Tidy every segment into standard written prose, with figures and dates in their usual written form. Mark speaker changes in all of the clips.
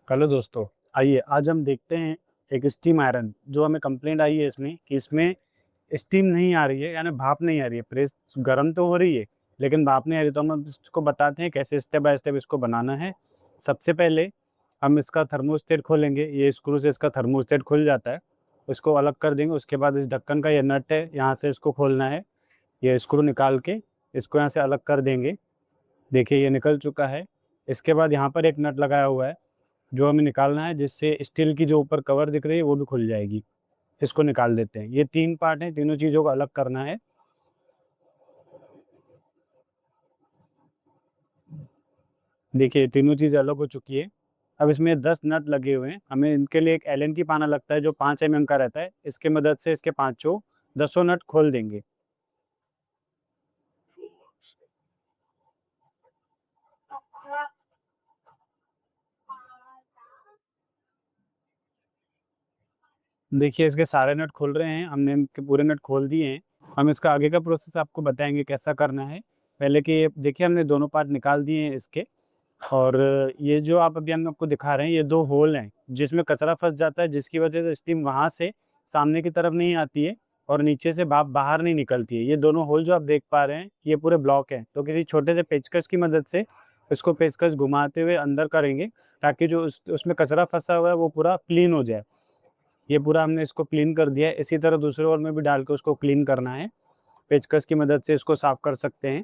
Speaker 1: Hello दोस्तों। आइए आज हम देखते हैं एक स्टीम आयरन जो हमें कंप्लेंट आई है इसमें कि इसमें स्टीम नहीं आ रही है, यानी भाप नहीं आ रही है। प्रेस गर्म तो हो रही है लेकिन भाप नहीं आ रही। तो हम इसको बताते हैं कैसे स्टेप बाय स्टेप इसको बनाना है। सबसे पहले हम इसका थर्मोस्टेट खोलेंगे। ये स्क्रू से इसका थर्मोस्टेट खुल जाता है, इसको अलग कर देंगे। उसके बाद इस ढक्कन का ये नट है, यहाँ से इसको खोलना है। ये स्क्रू निकाल के इसको यहाँ से अलग कर देंगे। देखिए ये निकल चुका है। इसके बाद यहाँ पर एक नट लगाया हुआ है जो हमें निकालना है, जिससे स्टील की जो ऊपर कवर दिख रही है वो भी खुल जाएगी। इसको निकाल देते हैं। ये 3 पार्ट हैं, तीनों चीज़ों को अलग करना है। देखिए तीनों चीज़ें अलग हो चुकी है। अब इसमें 10 नट लगे हुए हैं। हमें इनके लिए एक एलन की पाना लगता है जो 5 mm का रहता है। इसके मदद से इसके पाँचों 10 नट खोल देंगे। देखिए इसके सारे नट खुल रहे हैं, हमने इनके पूरे नट खोल दिए हैं। हम इसका आगे का प्रोसेस आपको बताएंगे कैसा करना है। पहले कि ये देखिए हमने दोनों पार्ट निकाल दिए हैं इसके। और ये जो आप अभी हम आपको दिखा रहे हैं, ये 2 होल हैं जिसमें कचरा फँस जाता है, जिसकी वजह से स्टीम वहाँ से सामने की तरफ नहीं आती है और नीचे से भाप बाहर नहीं निकलती है। ये दोनों होल जो आप देख पा रहे हैं ये पूरे ब्लॉक हैं। तो किसी छोटे से पेचकस की मदद से इसको पेचकस घुमाते हुए अंदर करेंगे ताकि जो उसमें कचरा फँसा हुआ है वो पूरा क्लीन हो जाए। ये पूरा हमने इसको क्लीन कर दिया है। इसी तरह दूसरे होल में भी डाल के उसको क्लीन करना है। पेचकस की मदद से इसको साफ़ कर सकते हैं।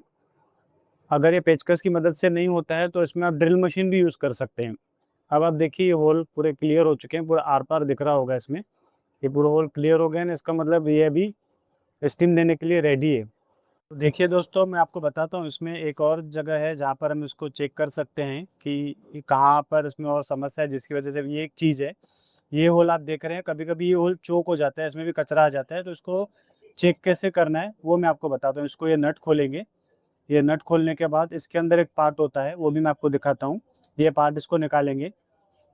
Speaker 1: अगर ये पेचकस की मदद से नहीं होता है तो इसमें आप ड्रिल मशीन भी यूज़ कर सकते हैं। अब आप देखिए ये होल पूरे क्लियर हो चुके हैं, पूरा आर-पार दिख रहा होगा इसमें। ये पूरे होल क्लियर हो गए हैं, इसका मतलब ये अभी स्टीम देने के लिए रेडी है। तो देखिए दोस्तों, मैं आपको बताता हूँ इसमें एक और जगह है जहाँ पर हम इसको चेक कर सकते हैं कि ये कहाँ पर इसमें और समस्या है जिसकी वजह से ये एक चीज़ है। ये होल आप देख रहे हैं, कभी-कभी ये होल चोक हो जाता है, इसमें भी कचरा आ जाता है। तो इसको चेक कैसे करना है वो मैं आपको बताता हूँ। इसको ये नट खोलेंगे। ये नट खोलने के बाद इसके अंदर एक पार्ट होता है, वो भी मैं आपको दिखाता हूँ। ये पार्ट इसको निकालेंगे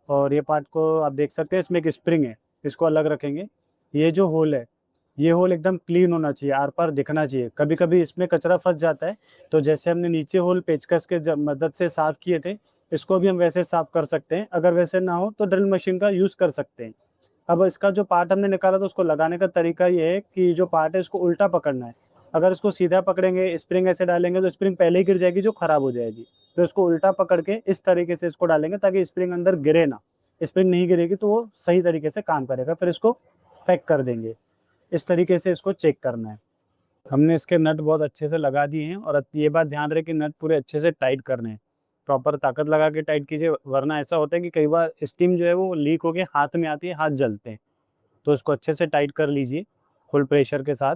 Speaker 1: और ये पार्ट को आप देख सकते हैं, इसमें एक स्प्रिंग है, इसको अलग रखेंगे। ये जो होल है, ये होल एकदम क्लीन होना चाहिए, आर-पार दिखना चाहिए। कभी-कभी इसमें कचरा फँस जाता है, तो जैसे हमने नीचे होल पेचकस के मदद से साफ़ किए थे, इसको भी हम वैसे साफ़ कर सकते हैं। अगर वैसे ना हो तो ड्रिल मशीन का यूज़ कर सकते हैं। अब इसका जो पार्ट हमने निकाला था उसको लगाने का तरीका ये है कि जो पार्ट है इसको उल्टा पकड़ना है। अगर इसको सीधा पकड़ेंगे, स्प्रिंग ऐसे डालेंगे तो स्प्रिंग पहले ही गिर जाएगी जो ख़राब हो जाएगी। तो इसको उल्टा पकड़ के इस तरीके से इसको डालेंगे ताकि स्प्रिंग अंदर गिरे ना। स्प्रिंग नहीं गिरेगी तो वो सही तरीके से काम करेगा। फिर इसको पैक कर देंगे। इस तरीके से इसको चेक करना है। हमने इसके नट बहुत अच्छे से लगा दिए हैं और ये बात ध्यान रहे कि नट पूरे अच्छे से टाइट करने हैं। प्रॉपर ताकत लगा के टाइट कीजिए, वरना ऐसा होता है कि कई बार स्टीम जो है वो लीक होके हाथ में आती है, हाथ जलते हैं। तो इसको अच्छे से टाइट कर लीजिए फुल प्रेशर के साथ।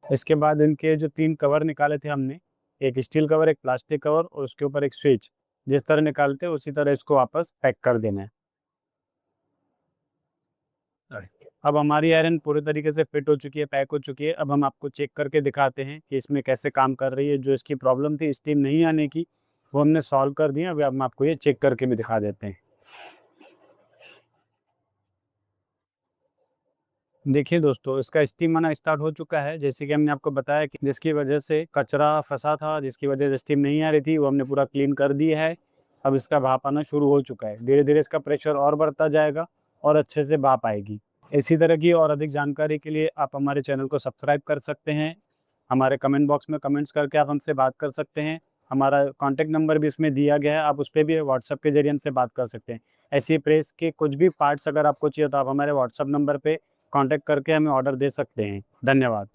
Speaker 1: इसके बाद इनके जो 3 कवर निकाले थे हमने, एक स्टील कवर, एक प्लास्टिक कवर और उसके ऊपर एक स्विच, जिस तरह निकालते हैं उसी तरह इसको वापस पैक कर देना है। अब हमारी आयरन पूरे तरीके से फिट हो चुकी है, पैक हो चुकी है। अब हम आपको चेक करके दिखाते हैं कि इसमें कैसे काम कर रही है। जो इसकी प्रॉब्लम थी स्टीम नहीं आने की, वो हमने सॉल्व कर दी है। अभी हम आपको ये चेक करके भी दिखा देते हैं। देखिए दोस्तों, इसका स्टीम आना स्टार्ट हो चुका है। जैसे कि हमने आपको बताया कि जिसकी वजह से कचरा फँसा था, जिसकी वजह से स्टीम नहीं आ रही थी, वो हमने पूरा क्लीन कर दिया है। अब इसका भाप आना शुरू हो चुका है। धीरे-धीरे इसका प्रेशर और बढ़ता जाएगा और अच्छे से भाप आएगी। इसी तरह की और अधिक जानकारी के लिए आप हमारे चैनल को सब्सक्राइब कर सकते हैं। हमारे कमेंट बॉक्स में कमेंट्स करके आप हमसे बात कर सकते हैं। हमारा कॉन्टैक्ट नंबर भी इसमें दिया गया है, आप उस पे भी व्हाट्सएप के ज़रिए हमसे बात कर सकते हैं। ऐसी प्रेस के कुछ भी पार्ट्स अगर आपको चाहिए तो आप हमारे व्हाट्सएप नंबर पे कॉन्टैक्ट करके हमें ऑर्डर दे सकते हैं। धन्यवाद।